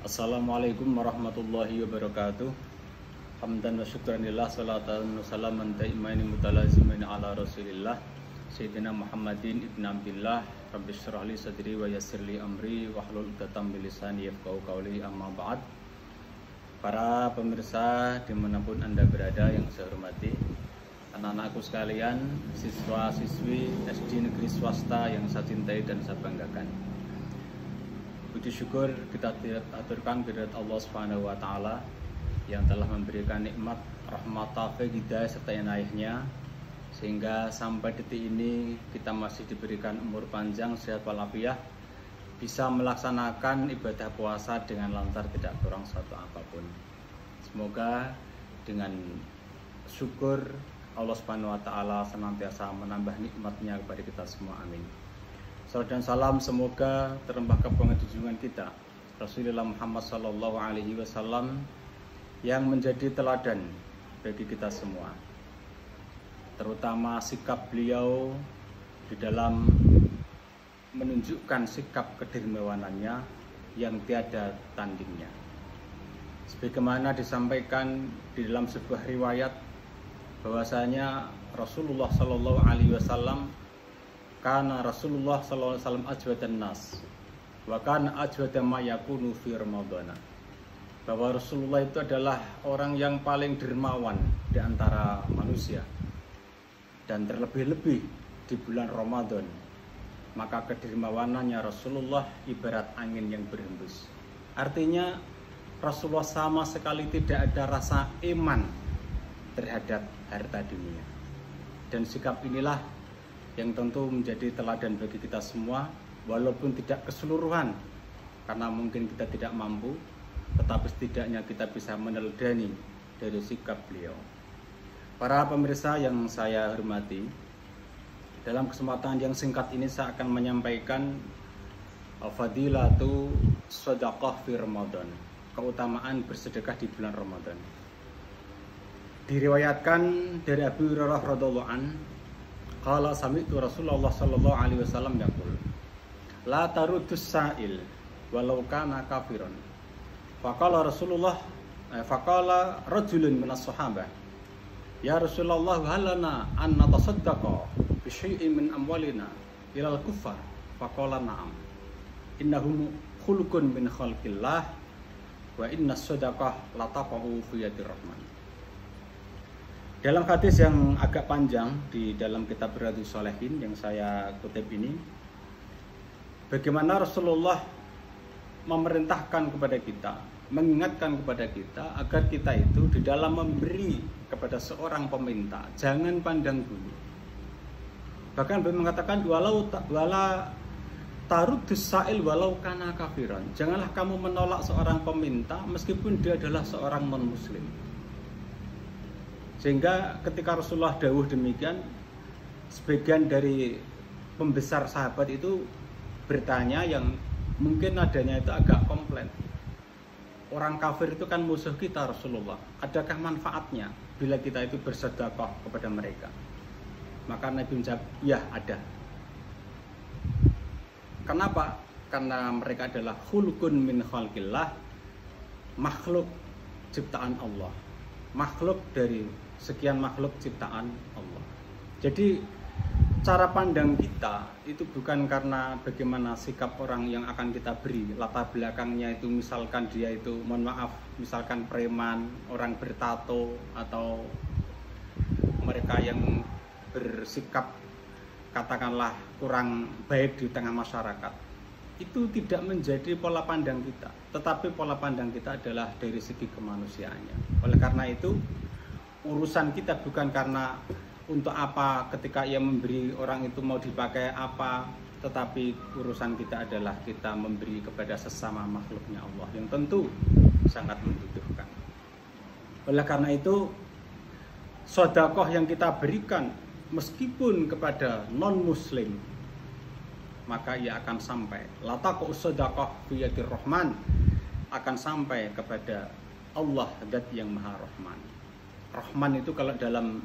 Assalamualaikum warahmatullahi wabarakatuh. Hamdan wa syukranillah, salatan wa salaman ta'imaini mutalazimaini ala rasulillah Sayyidina Muhammadin ibn Abdillah. Rabbi syrah li sadri wa yassir li amri wahlul 'uqdatam min lisani yafqahu qawli, amma ba'd. Para pemirsa dimanapun Anda berada yang saya hormati, anak-anakku sekalian, siswa-siswi SD negeri swasta yang saya cintai dan saya banggakan. Puji syukur kita aturkan kehadirat Allah Subhanahu wa taala yang telah memberikan nikmat rahmat, taufik, hidayah serta inayahnya sehingga sampai detik ini kita masih diberikan umur panjang, sehat walafiat, bisa melaksanakan ibadah puasa dengan lancar, tidak kurang suatu apapun. Semoga dengan syukur Allah Subhanahu wa taala senantiasa menambah nikmatnya kepada kita semua, amin. Salam dan salam semoga terembah ke junjungan kita Rasulullah Muhammad Sallallahu Alaihi Wasallam yang menjadi teladan bagi kita semua, terutama sikap beliau di dalam menunjukkan sikap kedermawanannya yang tiada tandingnya. Sebagaimana disampaikan di dalam sebuah riwayat bahwasanya Rasulullah Sallallahu Alaihi Wasallam karena Rasulullah sallallahu alaihi wasallam ajwadan nas wa kana ajwada ma yakunu fi Ramadhan. Bahwa Rasulullah itu adalah orang yang paling dermawan di antara manusia, dan terlebih-lebih di bulan Ramadan. Maka kedermawanannya Rasulullah ibarat angin yang berhembus. Artinya Rasulullah sama sekali tidak ada rasa iman terhadap harta dunia. Dan sikap inilah yang tentu menjadi teladan bagi kita semua, walaupun tidak keseluruhan karena mungkin kita tidak mampu, tetapi setidaknya kita bisa meneladani dari sikap beliau. Para pemirsa yang saya hormati, dalam kesempatan yang singkat ini saya akan menyampaikan fadilatu shadaqah fi Ramadan, keutamaan bersedekah di bulan Ramadan. Diriwayatkan dari Abu Hurairah radhiyallahu anhu, qala sami'tu Rasulullah sallallahu alaihi wasallam yaqul la tarudus sa'il walau kana kafiran. Faqala Rasulullah faqala rajulun minas sahabah, ya Rasulullah halana an natasaddaqa bi syai'in min amwalina ilal kuffar. Faqala na'am innahum khulqun min khalqillah wa innas sadaqah la taqa'u fi yadir rahman. Dalam hadis yang agak panjang di dalam kitab Riyadhus Shalihin yang saya kutip ini, bagaimana Rasulullah memerintahkan kepada kita, mengingatkan kepada kita agar kita itu di dalam memberi kepada seorang peminta jangan pandang bulu. Bahkan beliau mengatakan wala tarudus sa'il walau kana kafiran. Janganlah kamu menolak seorang peminta meskipun dia adalah seorang non-muslim. Sehingga ketika Rasulullah dawuh demikian, sebagian dari pembesar sahabat itu bertanya yang mungkin nadanya itu agak komplain. Orang kafir itu kan musuh kita Rasulullah, adakah manfaatnya bila kita itu bersedekah kepada mereka? Maka Nabi menjawab, ya ada. Kenapa? Karena mereka adalah khulqun min khalqillah, makhluk ciptaan Allah, makhluk dari sekian makhluk ciptaan Allah. Jadi cara pandang kita itu bukan karena bagaimana sikap orang yang akan kita beri, latar belakangnya itu misalkan dia itu, mohon maaf, misalkan preman, orang bertato, atau mereka yang bersikap katakanlah kurang baik di tengah masyarakat. Itu tidak menjadi pola pandang kita, tetapi pola pandang kita adalah dari segi kemanusiaannya. Oleh karena itu urusan kita bukan karena untuk apa ketika ia memberi orang itu mau dipakai apa, tetapi urusan kita adalah kita memberi kepada sesama makhluknya Allah yang tentu sangat membutuhkan. Oleh karena itu sedekah yang kita berikan meskipun kepada non muslim, maka ia akan sampai lataqu sedekah fi yadir rahman, akan sampai kepada Allah zat yang maha rahman. Rahman itu kalau dalam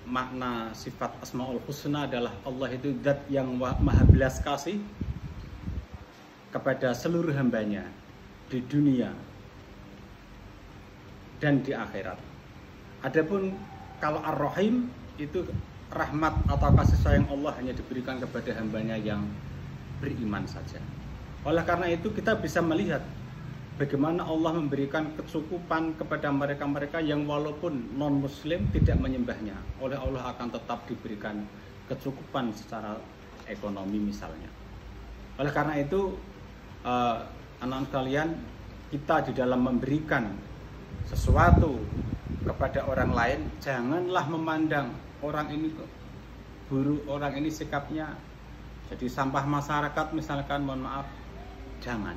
makna sifat Asmaul Husna adalah Allah itu zat yang maha belas kasih kepada seluruh hambanya. di dunia dan di akhirat. Adapun kalau Ar-Rahim itu rahmat atau kasih sayang Allah hanya diberikan kepada hambanya yang beriman saja. Oleh karena itu kita bisa melihat bagaimana Allah memberikan kecukupan kepada mereka-mereka yang walaupun non-muslim tidak menyembahnya. Oleh Allah akan tetap diberikan kecukupan secara ekonomi misalnya. Oleh karena itu anak-anak sekalian, kita di dalam memberikan sesuatu kepada orang lain, janganlah memandang orang ini buruk, orang ini sikapnya jadi sampah masyarakat misalkan, mohon maaf, jangan.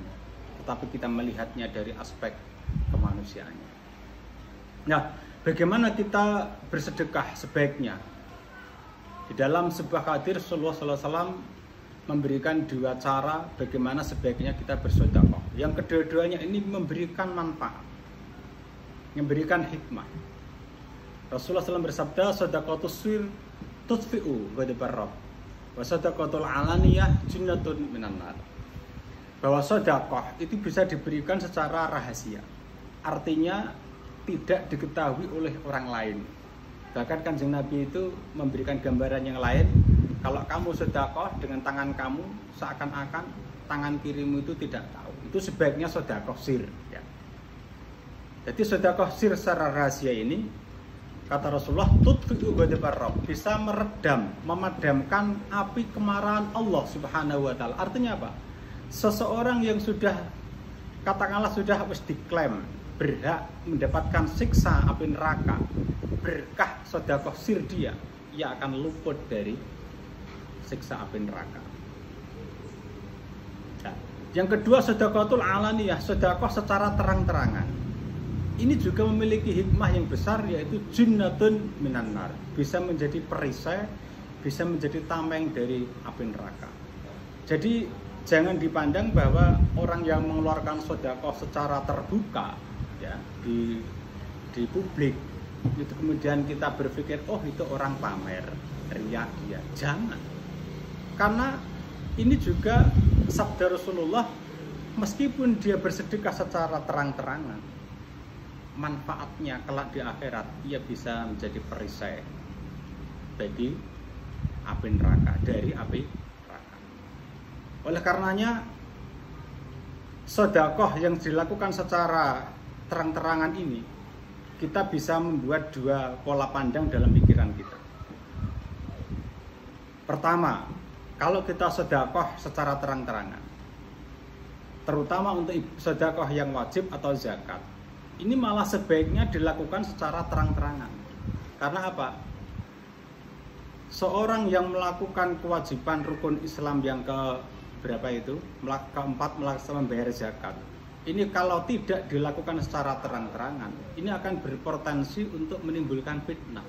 Tetapi kita melihatnya dari aspek kemanusiaannya. Nah, bagaimana kita bersedekah sebaiknya? Di dalam sebuah hadis Rasulullah SAW memberikan dua cara bagaimana sebaiknya kita bersedekah. Yang kedua-duanya ini memberikan manfaat, memberikan hikmah. Rasulullah SAW bersabda, sedekatus sir tutfi'u ghadabar rabb, wa sedekatul alaniyah jinnatun minan nar. Bahwa sedekah itu bisa diberikan secara rahasia, artinya tidak diketahui oleh orang lain. Bahkan Kanjeng Nabi itu memberikan gambaran yang lain, kalau kamu sedekah dengan tangan kamu, seakan-akan tangan kirimu itu tidak tahu. Itu sebaiknya sedekah sir, ya. Jadi sedekah sir secara rahasia ini, kata Rasulullah, tutfi'u ghadabar rabb, bisa meredam, memadamkan api kemarahan Allah Subhanahu wa taala. Artinya apa? Seseorang yang sudah katakanlah sudah diklaim berhak mendapatkan siksa api neraka, berkah sedekah sir dia akan luput dari siksa api neraka. Nah, yang kedua sedekatul alaniyah, sedekah secara terang-terangan. Ini juga memiliki hikmah yang besar, yaitu jinnatun minan nar, bisa menjadi perisai, bisa menjadi tameng dari api neraka. Jadi jangan dipandang bahwa orang yang mengeluarkan sedekah secara terbuka, ya, di publik itu kemudian kita berpikir, oh itu orang pamer, riya dia. Jangan. Karena ini juga sabda Rasulullah, meskipun dia bersedekah secara terang-terangan, manfaatnya kelak di akhirat ia bisa menjadi perisai bagi api neraka, dari api neraka. Oleh karenanya sedekah yang dilakukan secara terang-terangan ini, kita bisa membuat dua pola pandang dalam pikiran kita. Pertama, kalau kita sedekah secara terang-terangan, terutama untuk sedekah yang wajib atau zakat, ini malah sebaiknya dilakukan secara terang-terangan. Karena apa? Seorang yang melakukan kewajiban rukun Islam yang keempat, melaksanakan membayar zakat, ini kalau tidak dilakukan secara terang-terangan, ini akan berpotensi untuk menimbulkan fitnah.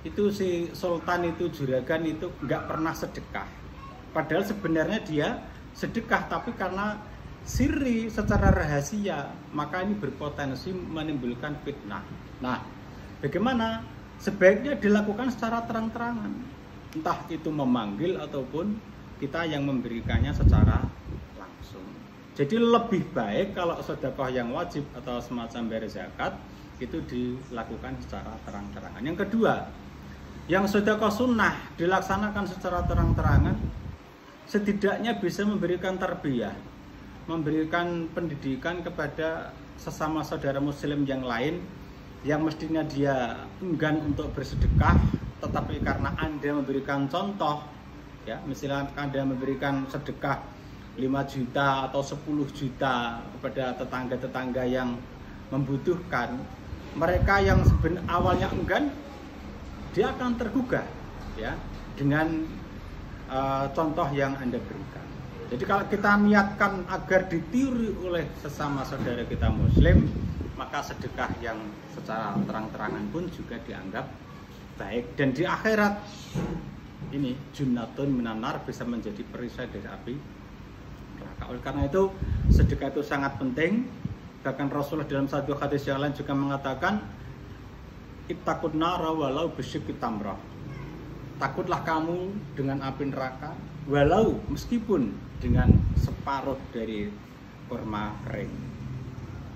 Itu si sultan itu, juragan itu nggak pernah sedekah, padahal sebenarnya dia sedekah, tapi karena siri secara rahasia, maka ini berpotensi menimbulkan fitnah. Nah, bagaimana? Sebaiknya dilakukan secara terang-terangan, entah itu memanggil ataupun kita yang memberikannya secara langsung. Jadi lebih baik kalau sedekah yang wajib atau semacam bayar zakat itu dilakukan secara terang-terangan. Yang kedua, yang sedekah sunnah dilaksanakan secara terang-terangan, setidaknya bisa memberikan tarbiyah, memberikan pendidikan kepada sesama saudara muslim yang lain, yang mestinya dia enggan untuk bersedekah, tetapi karena Anda memberikan contoh, ya, misalnya Anda memberikan sedekah 5 juta atau 10 juta kepada tetangga-tetangga yang membutuhkan, mereka yang awalnya enggan, dia akan tergugah, ya, dengan contoh yang Anda berikan. Jadi kalau kita niatkan agar ditiru oleh sesama saudara kita muslim, maka sedekah yang secara terang-terangan pun juga dianggap baik. Dan di akhirat ini jinnatun minan nar, bisa menjadi perisai dari api neraka. Oleh karena itu sedekah itu sangat penting. Bahkan Rasulullah dalam satu hadis yang lain juga mengatakan, ittaqun nara walau bisyikki tamrah. Takutlah kamu dengan api neraka, walau meskipun dengan separuh dari kurma kering.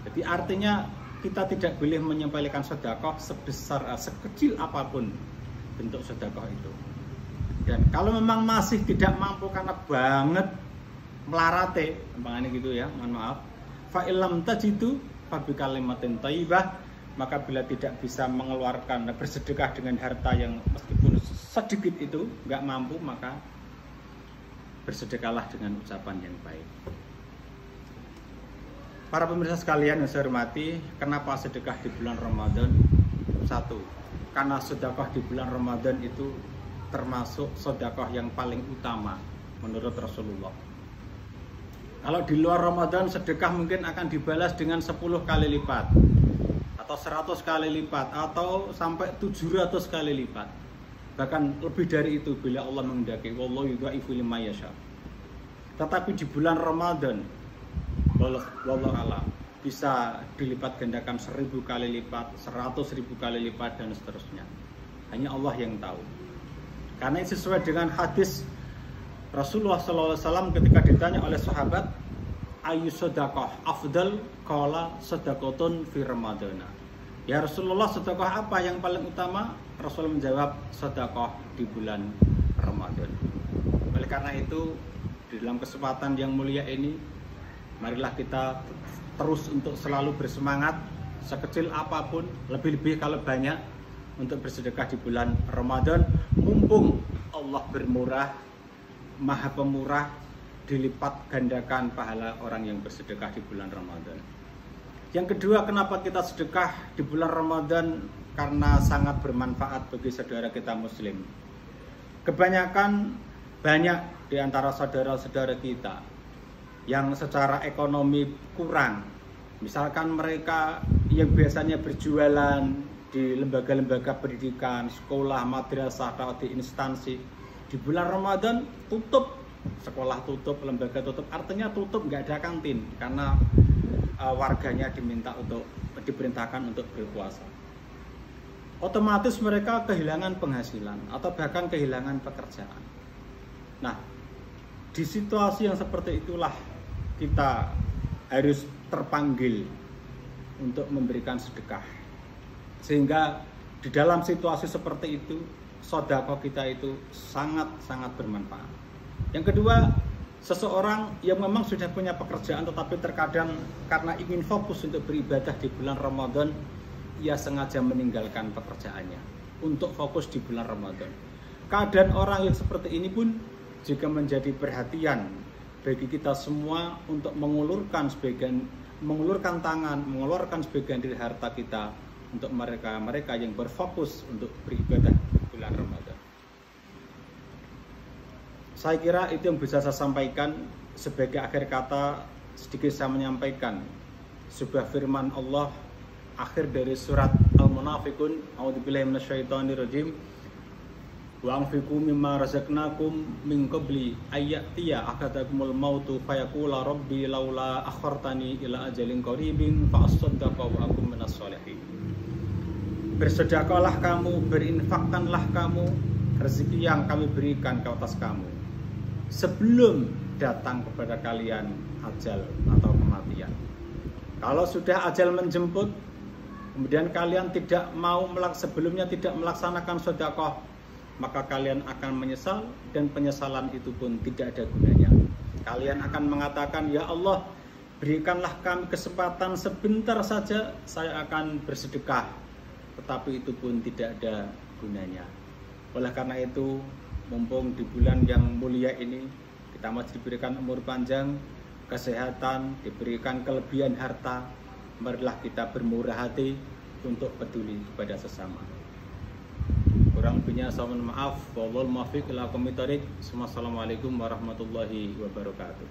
Jadi artinya kita tidak boleh menyepelekan sedekah sekecil apapun bentuk sedekah itu. Dan kalau memang masih tidak mampu karena banget melarate, gampangane gitu ya, mohon maaf. Fa illam tajidu fa bi kalimatin thayyibah, maka bila tidak bisa mengeluarkan bersedekah dengan harta yang meskipun sedikit itu nggak mampu, maka bersedekahlah dengan ucapan yang baik. Para pemirsa sekalian yang saya hormati, kenapa sedekah di bulan Ramadan? Satu, karena sedekah di bulan Ramadan itu termasuk sedekah yang paling utama menurut Rasulullah. Kalau di luar Ramadan sedekah mungkin akan dibalas dengan 10 kali lipat atau 100 kali lipat atau sampai 700 kali lipat. Bahkan lebih dari itu bila Allah menghendaki. Wallahu yudha'ifu liman yasha. Tetapi di bulan Ramadan wallahu a'lam bisa dilipat gandakan 1000 kali lipat, 100.000 kali lipat dan seterusnya. Hanya Allah yang tahu. Karena sesuai dengan hadis Rasulullah SAW ketika ditanya oleh sahabat, ayu sedekah afdal, qala sedekatun fi ramadana. Ya Rasulullah, sedekah apa yang paling utama? Rasul menjawab, sedekah di bulan Ramadan. Oleh karena itu, di dalam kesempatan yang mulia ini, marilah kita terus untuk selalu bersemangat, sekecil apapun, lebih-lebih kalau banyak, untuk bersedekah di bulan Ramadan. Mumpung Allah bermurah, Maha Pemurah, dilipat gandakan pahala orang yang bersedekah di bulan Ramadan. Yang kedua, kenapa kita sedekah di bulan Ramadan? Karena sangat bermanfaat bagi saudara kita Muslim. Kebanyakan banyak di antara saudara-saudara kita yang secara ekonomi kurang. Misalkan mereka yang biasanya berjualan di lembaga-lembaga pendidikan, sekolah, madrasah, atau di instansi, di bulan Ramadan tutup, sekolah tutup, lembaga tutup, artinya tutup, nggak ada kantin karena warganya diperintahkan untuk berpuasa. Otomatis mereka kehilangan penghasilan atau bahkan kehilangan pekerjaan. Nah, di situasi yang seperti itulah kita harus terpanggil untuk memberikan sedekah. Sehingga di dalam situasi seperti itu, sedekah kita itu sangat-sangat bermanfaat. Yang kedua, seseorang yang memang sudah punya pekerjaan tetapi terkadang karena ingin fokus untuk beribadah di bulan Ramadan, ia sengaja meninggalkan pekerjaannya untuk fokus di bulan Ramadan. Keadaan orang yang seperti ini pun juga menjadi perhatian bagi kita semua untuk mengulurkan tangan, mengeluarkan sebagian dari harta kita untuk mereka yang berfokus untuk beribadah di bulan Ramadan. Saya kira itu yang bisa saya sampaikan. Sebagai akhir kata, sedikit saya menyampaikan sebuah firman Allah akhir dari surat Al-Munafiqun, a'udzubillahi minasyaitonirrajim, wa anfiqu mimma razaqnakum min qabli ayyatiya ahadakumul mautu fayaqula rabbi laula akhartani ila ajalin qaribin fa asaddaqa wa akum minas sholihin. Bersedekahlah kamu, berinfakkanlah kamu rezeki yang kami berikan ke atas kamu sebelum datang kepada kalian ajal atau kematian. Kalau sudah ajal menjemput, kemudian kalian sebelumnya tidak melaksanakan sedekah, maka kalian akan menyesal dan penyesalan itu pun tidak ada gunanya. Kalian akan mengatakan, ya Allah, berikanlah kami kesempatan sebentar saja, saya akan bersedekah, tetapi itu pun tidak ada gunanya. Oleh karena itu, mumpung di bulan yang mulia ini kita masih diberikan umur panjang, kesehatan, diberikan kelebihan harta, marilah kita bermurah hati untuk peduli kepada sesama. Kurang lebihnya saya mohon maaf. Wallahul muwaffiq ila aqwamit thoriq. Wassalamualaikum warahmatullahi wabarakatuh.